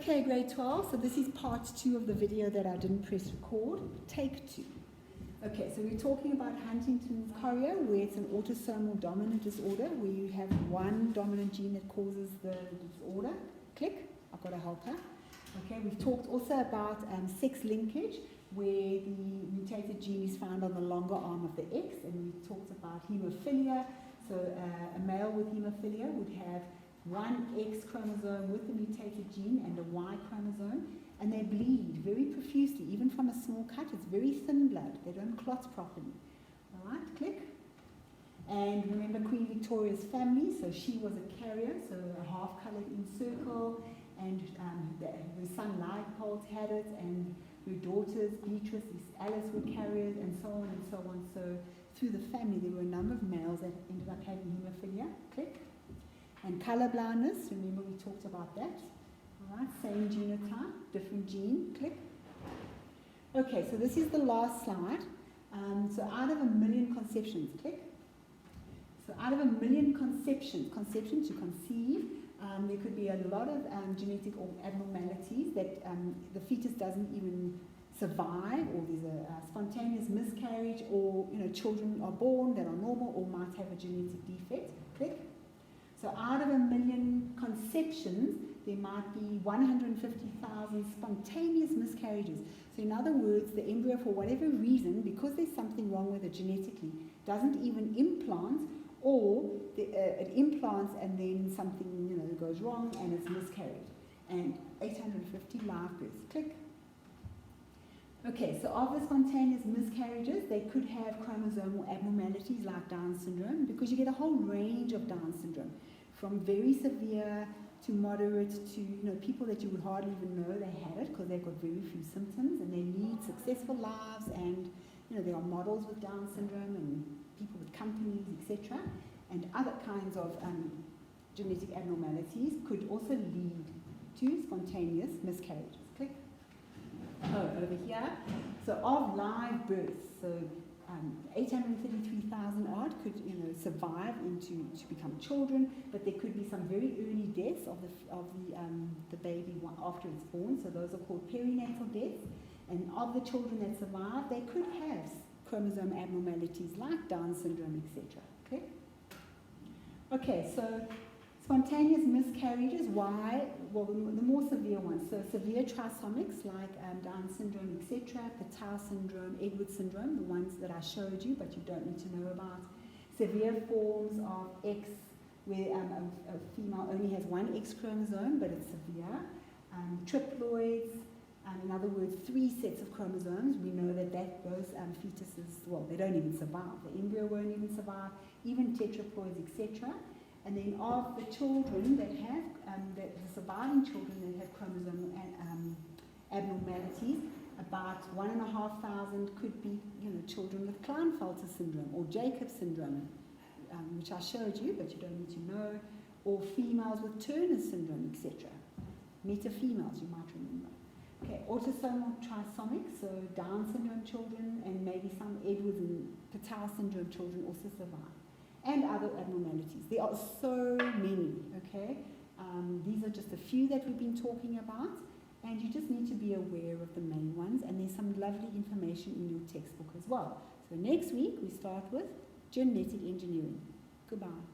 Okay, grade 12, so this is part 2 of the video that I didn't press record, take 2. Okay, so we're talking about Huntington's chorea, where it's an autosomal dominant disorder, where you have one dominant gene that causes the disorder. Click, I've got a helper. Okay, we've talked also about sex linkage, where the mutated gene is found on the longer arm of the X, and we talked about hemophilia. So a male with hemophilia would have one X chromosome with the mutated gene and a Y chromosome, and they bleed very profusely, even from a small cut. It's very thin blood. They don't clot properly. All right, click. And remember Queen Victoria's family, so she was a carrier, so a half-colored in circle, and her son Leopold had it, and her daughters, Beatrice, Alice were carriers, and so on and so on. So through the family, there were a number of males that ended up having hemophilia. Click. And color blindness, remember we talked about that. All right, same genotype, different gene. Click. Okay, so this is the last slide. So out of 1 million conceptions, click. So out of 1 million conception to conceive, there could be a lot of genetic abnormalities that the fetus doesn't even survive, or there's a spontaneous miscarriage, or children are born that are normal or might have a genetic defect. Click. So out of 1 million conceptions, there might be 150,000 spontaneous miscarriages. So in other words, the embryo, for whatever reason, because there's something wrong with it genetically, doesn't even implant, or it implants and then something goes wrong and it's miscarried. And 850 live births. Click. Okay, so of the spontaneous miscarriages, they could have chromosomal abnormalities like Down syndrome, because you get a whole range of Down syndrome, from very severe to moderate to people that you would hardly even know they had it because they've got very few symptoms and they lead successful lives, and there are models with Down syndrome and people with companies, etc. And other kinds of genetic abnormalities could also lead to spontaneous miscarriages. Click. Over here. So of live births, so 833,000 odd could survive to become children, but there could be some very early deaths of the baby after it's born. So those are called perinatal deaths. And of the children that survive, they could have chromosome abnormalities like Down syndrome, etc. Okay. Okay. So spontaneous miscarriages, why? Well, the more severe ones. So severe trisomics like Down syndrome, etc., Patau syndrome, Edwards syndrome, the ones that I showed you but you don't need to know about. Severe forms of X, where a female only has one X chromosome but it's severe. Triploids, in other words, 3 sets of chromosomes. We know that those fetuses, well, they don't even survive. The embryo won't even survive, even tetraploids, etc. And then of the children that have, the surviving children that have chromosomal abnormalities, about 1,500 could be, children with Klinefelter syndrome or Jacob syndrome, which I showed you, but you don't need to know, or females with Turner syndrome, etc. Metafemales, you might remember. Okay, autosomal trisomic, so Down syndrome children and maybe some Edwards and Patau syndrome children also survive. And other abnormalities. There are so many, okay? These are just a few that we've been talking about, and you just need to be aware of the main ones, and there's some lovely information in your textbook as well. So next week, we start with genetic engineering. Goodbye.